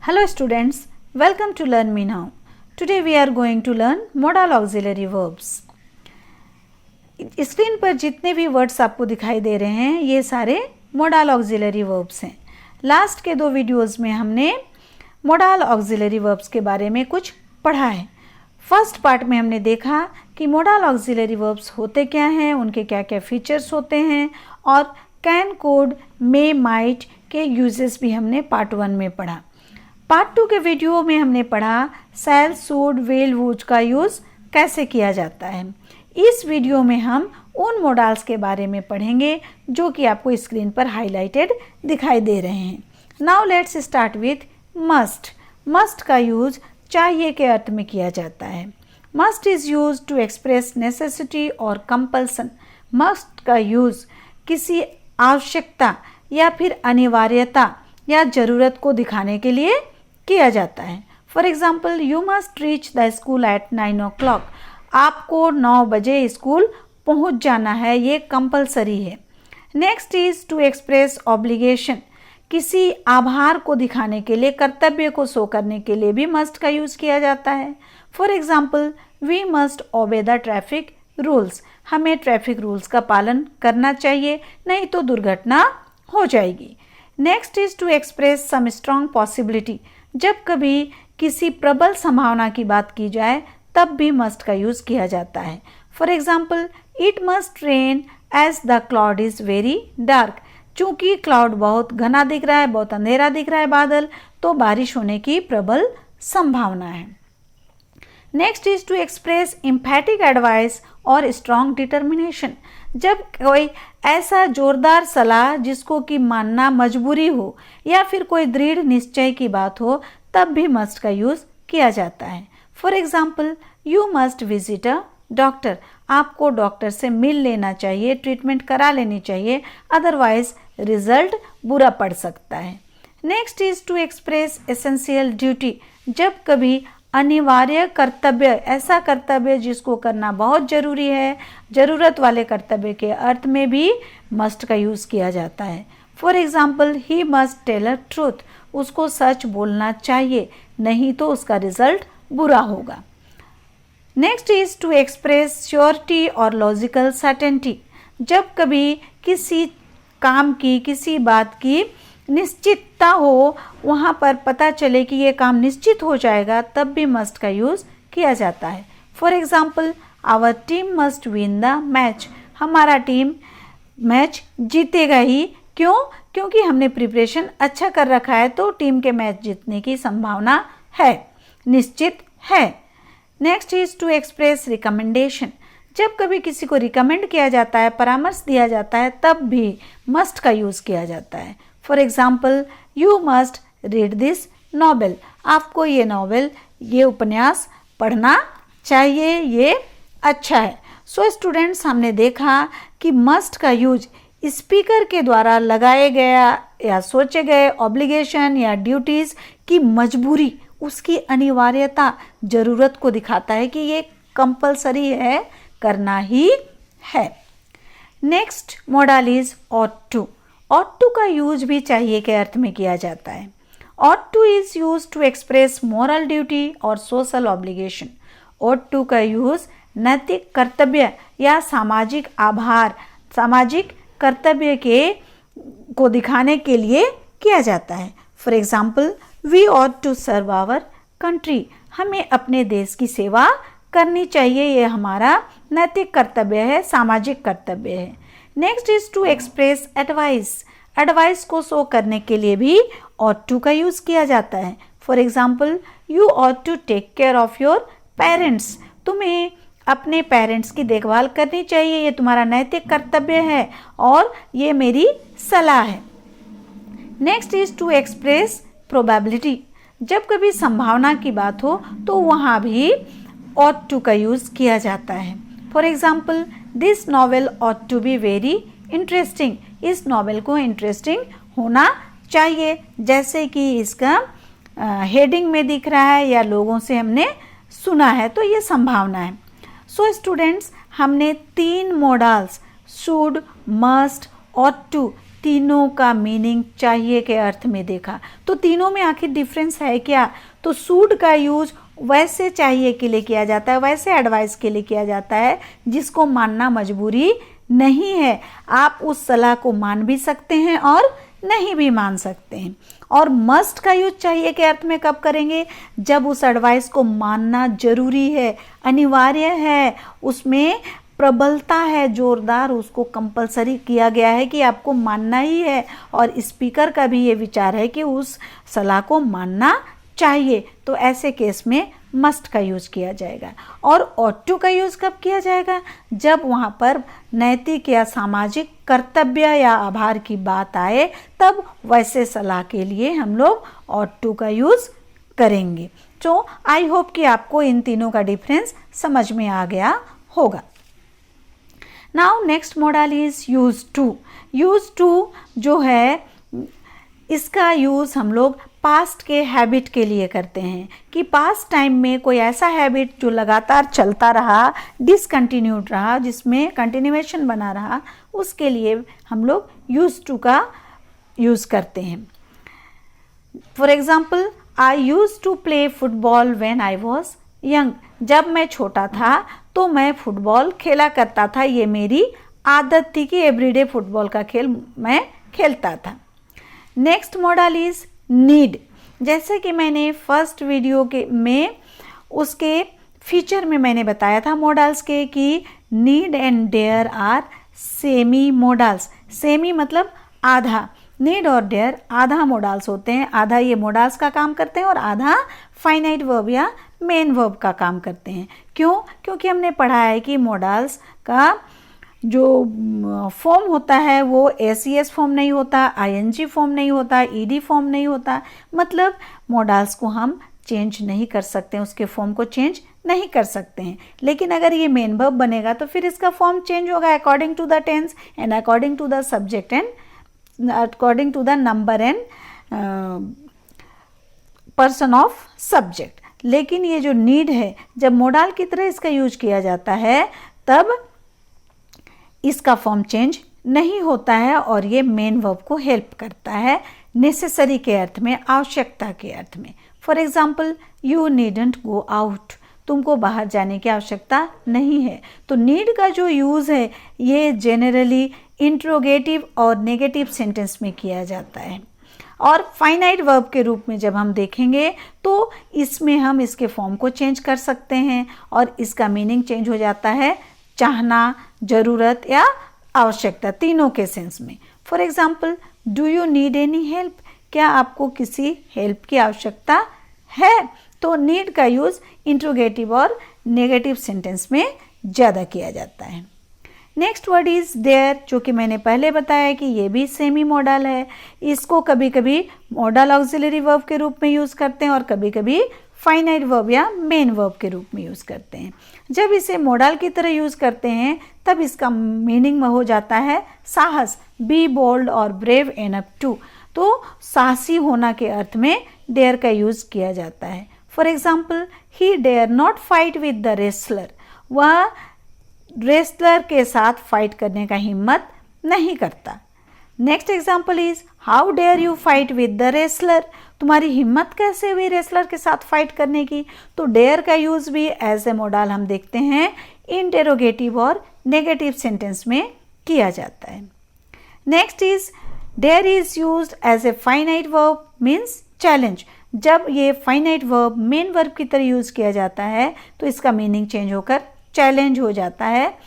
Hello students, welcome to Learn Me Now. Today we are going to learn modal auxiliary verbs. Screen पर जितने भी words आपको दिखाई दे रहे हैं ये सारे modal auxiliary verbs हैं. लास्ट के 2 वीडियोस में हमने modal auxiliary verbs के बारे में कुछ पढ़ा है. फर्स्ट पार्ट में हमने देखा कि modal auxiliary verbs होते क्या हैं, उनके क्या क्या फीचर्स होते हैं और कैन, कोड, मे, माइट के यूजेस भी हमने पार्ट 1 में पढ़ा. पार्ट 2 के वीडियो में हमने पढ़ा शैल, शुड, विल, वुड का यूज़ कैसे किया जाता है. इस वीडियो में हम उन मोडाल्स के बारे में पढ़ेंगे जो कि आपको स्क्रीन पर हाईलाइटेड दिखाई दे रहे हैं. Now let's start with must. Must का यूज चाहिए के अर्थ में किया जाता है. Must is use to express necessity और कंपल्सन. मस्ट का यूज़ किसी आवश्यकता या फिर अनिवार्यता या ज़रूरत को दिखाने के लिए किया जाता है. For example, you must reach the school eight 9 o'clock. आपको 9 बजे स्कूल पहुंच जाना है, ये कंपलसरी है. Next is to express obligation. किसी आभार को दिखाने के लिए, कर्तव्य को शो करने के लिए भी मस्ट का यूज़ किया जाता है. For example, we must obey the traffic rules. हमें ट्रैफिक रूल्स का पालन करना चाहिए, नहीं तो दुर्घटना हो जाएगी. Next is to express some strong possibility. जब कभी किसी प्रबल संभावना की बात की जाए तब भी मस्ट का यूज़ किया जाता है. For example, it must rain as the cloud is very dark. चूँकि क्लाउड बहुत घना दिख रहा है, बहुत अंधेरा दिख रहा है बादल, तो बारिश होने की प्रबल संभावना है. Next is to express emphatic advice और स्ट्रॉन्ग डिटर्मिनेशन. जब कोई ऐसा जोरदार सलाह जिसको कि मानना मजबूरी हो या फिर कोई दृढ़ निश्चय की बात हो तब भी मस्ट का यूज़ किया जाता है. For example, you must visit a doctor. आपको डॉक्टर से मिल लेना चाहिए, ट्रीटमेंट करा लेनी चाहिए, अदरवाइज रिजल्ट बुरा पड़ सकता है. Next is to express essential duty. जब कभी अनिवार्य कर्तव्य, ऐसा कर्तव्य जिसको करना बहुत ज़रूरी है, ज़रूरत वाले कर्तव्य के अर्थ में भी मस्ट का यूज़ किया जाता है. For example, he must tell a truth. उसको सच बोलना चाहिए, नहीं तो उसका रिजल्ट बुरा होगा. Next is to express surety और लॉजिकल सर्टेनिटी. जब कभी किसी काम की, किसी बात की निश्चितता हो, वहाँ पर पता चले कि ये काम निश्चित हो जाएगा, तब भी मस्ट का यूज़ किया जाता है. For example, our team must win the match. हमारा टीम मैच जीतेगा ही. क्यों? क्योंकि हमने प्रिपरेशन अच्छा कर रखा है, तो टीम के मैच जीतने की संभावना है, निश्चित है. Next is to express recommendation. जब कभी किसी को रिकमेंड किया जाता है, परामर्श दिया जाता है, तब भी मस्ट का यूज़ किया जाता है. For example, you must read this novel. आपको ये नॉवेल, ये उपन्यास पढ़ना चाहिए, ये अच्छा है. सो स्टूडेंट्स, हमने देखा कि मस्ट का यूज स्पीकर के द्वारा लगाए गया या सोचे गए ऑब्लिगेशन या ड्यूटीज़ की मजबूरी, उसकी अनिवार्यता, ज़रूरत को दिखाता है कि ये कंपलसरी है, करना ही है. Next modal is ought to. Ought to का यूज भी चाहिए के अर्थ में किया जाता है. Ought to is use to express moral duty और सोशल ऑब्लिगेशन. ऑट टू का यूज नैतिक कर्तव्य या सामाजिक आभार, सामाजिक कर्तव्य को दिखाने के लिए किया जाता है. For example, we ought to serve our country. हमें अपने देश की सेवा करनी चाहिए, ये हमारा नैतिक कर्तव्य है, सामाजिक कर्तव्य है. Next is to express advice. Advice को शो करने के लिए भी ऑट टू का यूज़ किया जाता है. For example, you ought to take care of your parents. तुम्हें अपने पेरेंट्स की देखभाल करनी चाहिए, ये तुम्हारा नैतिक कर्तव्य है और ये मेरी सलाह है. Next is to express probability. जब कभी संभावना की बात हो तो वहाँ भी ऑट टू का यूज़ किया जाता है. For example, this novel ought to be very interesting. इस नॉवेल को इंटरेस्टिंग होना चाहिए, जैसे कि इसका हेडिंग में दिख रहा है या लोगों से हमने सुना है, तो ये संभावना है. सो स्टूडेंट्स, हमने 3 models should, must, ought to तीनों का मीनिंग चाहिए के अर्थ में देखा। तो तीनों में आखिर डिफरेंस है क्या? तो शुड का यूज वैसे चाहिए के लिए किया जाता है, वैसे एडवाइस के लिए किया जाता है जिसको मानना मजबूरी नहीं है। आप उस सलाह को मान भी सकते हैं और नहीं भी मान सकते हैं। और मस्ट का यूज चाहिए के अर्थ में कब करेंगे? जब उस एडवाइस को मानना जरूरी है, अनिवार्य है, उसमें प्रबलता है, जोरदार, उसको कंपलसरी किया गया है कि आपको मानना ही है और स्पीकर का भी ये विचार है कि उस सलाह को मानना चाहिए। तो ऐसे केस में मस्ट का यूज़ किया जाएगा। और ऑट टू का यूज़ कब किया जाएगा? जब वहाँ पर नैतिक या सामाजिक कर्तव्य या आभार की बात आए, तब वैसे सलाह के लिए हम लोग ऑट टू का यूज़ करेंगे। तो आई होप कि आपको इन तीनों का डिफरेंस समझ में आ गया होगा। Now next modal is use to. Use to जो है, इसका यूज़ हम लोग पास्ट के हैबिट के लिए करते हैं कि पास्ट टाइम में कोई ऐसा हैबिट जो लगातार चलता रहा, डिसकंटिन्यूड रहा, जिसमें कंटिन्यूएशन बना रहा, उसके लिए हम लोग यूज टू का यूज़ करते हैं। For example, I use to play football when I was young. जब मैं छोटा था तो मैं फुटबॉल खेला करता था, ये मेरी आदत थी कि एवरीडे फुटबॉल का खेल मैं खेलता था। Next modal is need. जैसे कि मैंने फर्स्ट वीडियो के में उसके फीचर में मैंने बताया था मॉडल्स के कि need and dare are semi models. Semi मतलब आधा, नीड और डेयर आधा मॉडल्स होते हैं। आधा ये मॉडल्स का काम करते हैं और आधा फाइनाइट वर्ब या मेन वर्ब का काम करते हैं। क्यों? क्योंकि हमने पढ़ा है कि मॉडल्स का जो फॉर्म होता है वो एस फॉर्म नहीं होता, आईएनजी फॉर्म नहीं होता, ईडी फॉर्म नहीं होता। मतलब मॉडल्स को हम चेंज नहीं कर सकते हैं, उसके फॉर्म को चेंज नहीं कर सकते हैं। लेकिन अगर ये मेन वर्ब बनेगा तो फिर इसका फॉर्म चेंज होगा according to the tense and according to the subject and according to the number and person of subject. लेकिन ये जो नीड है, जब मॉडल की तरह इसका यूज किया जाता है तब इसका फॉर्म चेंज नहीं होता है और ये मेन वर्ब को हेल्प करता है नेसेसरी के अर्थ में, आवश्यकता के अर्थ में। For example, you needn't go out. तुमको बाहर जाने की आवश्यकता नहीं है। तो नीड का जो यूज़ है ये जेनरली इंट्रोगेटिव और नेगेटिव सेंटेंस में किया जाता है। और फाइनाइट वर्ब के रूप में जब हम देखेंगे तो इसमें हम इसके फॉर्म को चेंज कर सकते हैं और इसका मीनिंग चेंज हो जाता है चाहना, ज़रूरत या आवश्यकता, तीनों के सेंस में। For example, do you need any help? क्या आपको किसी हेल्प की आवश्यकता है? तो नीड का यूज़ इंट्रोगेटिव और नेगेटिव सेंटेंस में ज़्यादा किया जाता है। नेक्स्ट वर्ड इज देयर, जो कि मैंने पहले बताया कि ये भी सेमी मॉडल है। इसको कभी कभी मॉडल ऑक्सिलरी वर्ब के रूप में यूज़ करते हैं और कभी कभी फाइनाइट वर्ब या मेन वर्ब के रूप में यूज़ करते हैं। जब इसे मॉडल की तरह यूज़ करते हैं तब इसका मीनिंग में हो जाता है साहस, बी बोल्ड और ब्रेव एनफ टू। तो साहसी होना के अर्थ में डेयर का यूज़ किया जाता है। For example, he dare not fight with the wrestler. वह रेसलर के साथ फाइट करने का हिम्मत नहीं करता। Next example is, how dare you fight with the wrestler. तुम्हारी हिम्मत कैसे हुई रेसलर के साथ फाइट करने की? तो डेयर का यूज भी एज ए मॉडल हम देखते हैं इंटेरोगेटिव और नेगेटिव सेंटेंस में किया जाता है। Next is, dare is used as a finite verb means challenge. जब ये फाइनाइट वर्ब मेन वर्ब की तरह यूज किया जाता है तो इसका मीनिंग चेंज होकर चैलेंज हो जाता है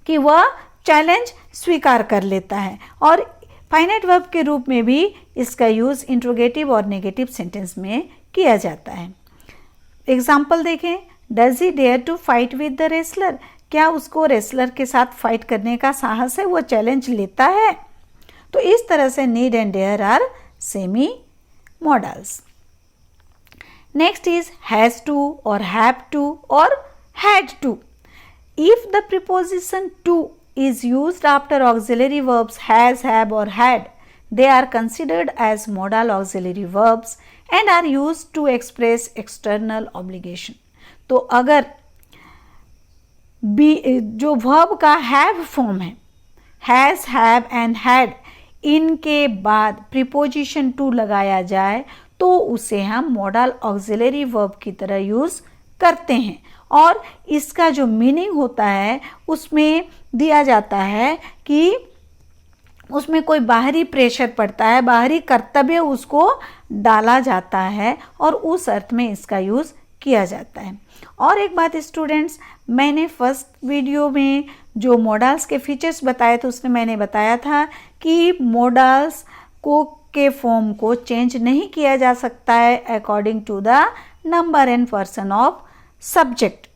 कि वह चैलेंज स्वीकार कर लेता है। और फाइनाइट वर्ब के रूप में भी इसका यूज़ इंट्रोगेटिव और नेगेटिव सेंटेंस में किया जाता है। एग्जाम्पल देखें, does he dare to fight with the wrestler. क्या उसको रेसलर के साथ फाइट करने का साहस है? वो चैलेंज लेता है। तो इस तरह से need and dare are semi models. Next is has to और हैव टू और had to. If the preposition to is used after auxiliary verbs has, have or had, they are considered as modal auxiliary verbs and are used to express external obligation. तो अगर जो verb का have form है, has, have and had, इनके बाद preposition to लगाया जाए तो उसे हम मॉडल ऑक्सिलरी वर्ब की तरह यूज़ करते हैं। और इसका जो मीनिंग होता है उसमें दिया जाता है कि उसमें कोई बाहरी प्रेशर पड़ता है, बाहरी कर्तव्य उसको डाला जाता है और उस अर्थ में इसका यूज़ किया जाता है। और एक बात स्टूडेंट्स, मैंने फर्स्ट वीडियो में जो मॉडल्स के फीचर्स बताए थे उसमें मैंने बताया था कि मॉडल्स को के फॉर्म को चेंज नहीं किया जा सकता है according to the number and person of subject.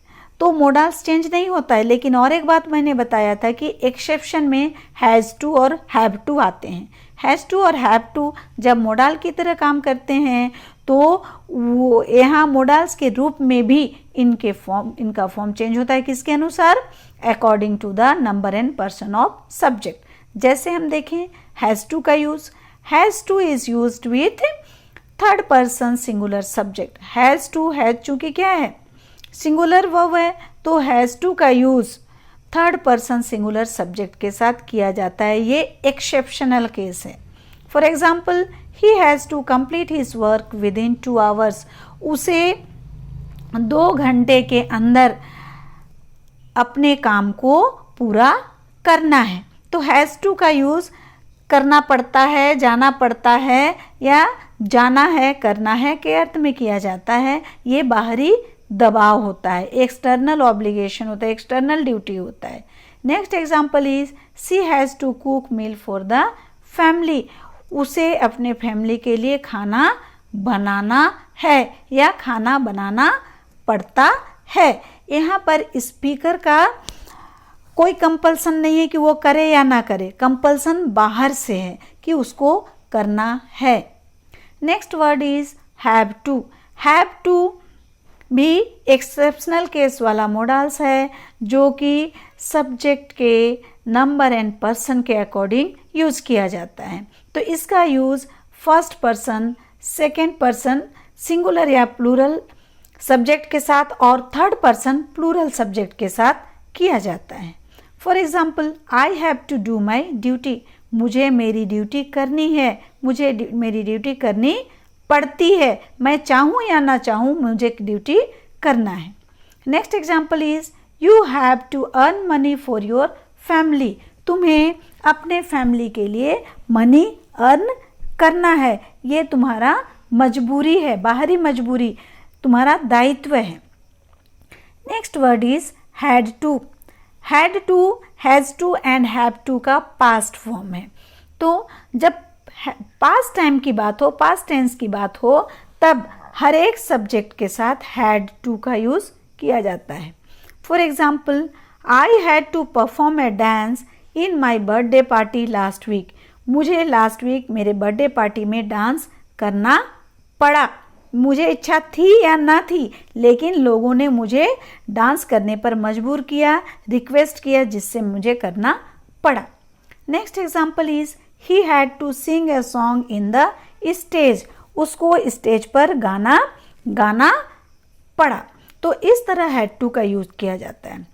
तो मॉडल्स चेंज नहीं होता है। लेकिन और एक बात मैंने बताया था कि एक्सेप्शन में हैज़ टू और हैव टू आते हैं। हैज़ टू और हैव टू जब मॉडल की तरह काम करते हैं तो वो यहाँ मॉडल्स के रूप में भी इनका फॉर्म चेंज होता है। किसके अनुसार? According to the number and person of subject. जैसे हम देखें हैज़ टू का use, has to is used with third person singular subject. Has to चूँकि क्या है? सिंगुलर वर्ब है तो हैज़ टू का use third person singular subject के साथ किया जाता है। ये एक्सेप्शनल केस है। For example, he has to complete his work within 2 hours. उसे 2 घंटे के अंदर अपने काम को पूरा करना है। तो हैज़ टू का यूज़ करना पड़ता है, जाना पड़ता है, या जाना है, करना है के अर्थ में किया जाता है। ये बाहरी दबाव होता है, एक्सटर्नल ऑब्लिगेशन होता है, एक्सटर्नल ड्यूटी होता है। Next example is she has to cook meal for the family. उसे अपने फैमिली के लिए खाना बनाना है या खाना बनाना पड़ता है। यहाँ पर स्पीकर का कोई कंपल्सन नहीं है कि वो करे या ना करे, कंपल्सन बाहर से है कि उसको करना है। Next word is have to. Have to भी एक्सेप्शनल केस वाला मॉडल्स है जो कि सब्जेक्ट के नंबर एंड पर्सन के अकॉर्डिंग यूज़ किया जाता है। तो इसका use first person, second person singular या प्लूरल सब्जेक्ट के साथ और थर्ड पर्सन प्लूरल सब्जेक्ट के साथ किया जाता है। For example, I have to do my duty. मुझे मेरी ड्यूटी करनी है, मुझे मेरी ड्यूटी करनी पड़ती है। मैं चाहूँ या ना चाहूँ मुझे ड्यूटी करना है। Next example is you have to earn money for your family. तुम्हें अपने फैमिली के लिए मनी अर्न करना है, ये तुम्हारा मजबूरी है, बाहरी मजबूरी, तुम्हारा दायित्व है। Next word is had to. Had to, has to and have to का पास्ट फॉर्म है। तो जब पास्ट टाइम की बात हो, पास्ट टेंस की बात हो, तब हर एक सब्जेक्ट के साथ हैड टू का यूज़ किया जाता है। For example, I had to perform a dance in my birthday party last week. मुझे लास्ट वीक मेरे बर्थडे पार्टी में डांस करना पड़ा। मुझे इच्छा थी या ना थी, लेकिन लोगों ने मुझे डांस करने पर मजबूर किया, रिक्वेस्ट किया, जिससे मुझे करना पड़ा। Next example is he had to sing a song in the stage. उसको स्टेज पर गाना पड़ा। तो इस तरह हैड टू का यूज किया जाता है।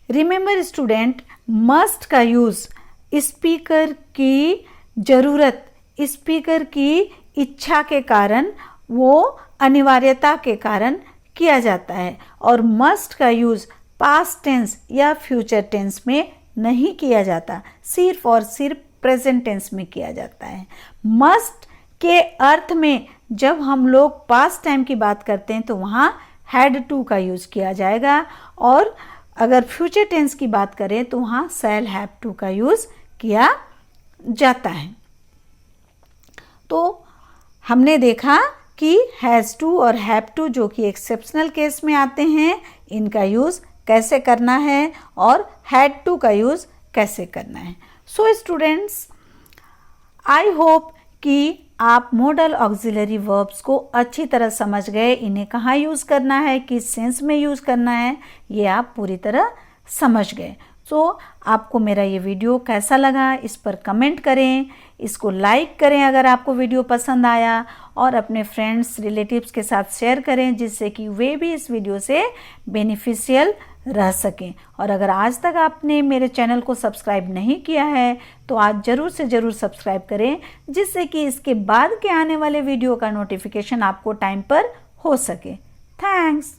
रिमेंबर स्टूडेंट, मस्ट का यूज स्पीकर की जरूरत, स्पीकर की इच्छा के कारण, वो अनिवार्यता के कारण किया जाता है। और मस्ट का यूज पास्ट टेंस या फ्यूचर टेंस में नहीं किया जाता, सिर्फ और सिर्फ प्रेजेंट टेंस में किया जाता है। मस्ट के अर्थ में जब हम लोग पास्ट टाइम की बात करते हैं तो वहाँ हैड टू का यूज़ किया जाएगा, और अगर फ्यूचर टेंस की बात करें तो वहाँ शैल हैव टू का यूज़ किया जाता है। तो हमने देखा कि हैज़ टू और हैव टू जो कि एक्सेप्शनल केस में आते हैं, इनका यूज़ कैसे करना है और हैड टू का यूज़ कैसे करना है। सो स्टूडेंट्स, आई होप कि आप मॉडल ऑक्सिलरी वर्ब्स को अच्छी तरह समझ गए। इन्हें कहाँ यूज़ करना है, किस सेंस में यूज़ करना है, ये आप पूरी तरह समझ गए। सो आपको मेरा ये वीडियो कैसा लगा, इस पर कमेंट करें, इसको लाइक करें अगर आपको वीडियो पसंद आया, और अपने फ्रेंड्स रिलेटिव्स के साथ शेयर करें जिससे कि वे भी इस वीडियो से बेनिफिशियल रह सकें। और अगर आज तक आपने मेरे चैनल को सब्सक्राइब नहीं किया है तो आज ज़रूर से ज़रूर सब्सक्राइब करें, जिससे कि इसके बाद के आने वाले वीडियो का नोटिफिकेशन आपको टाइम पर हो सके। थैंक्स।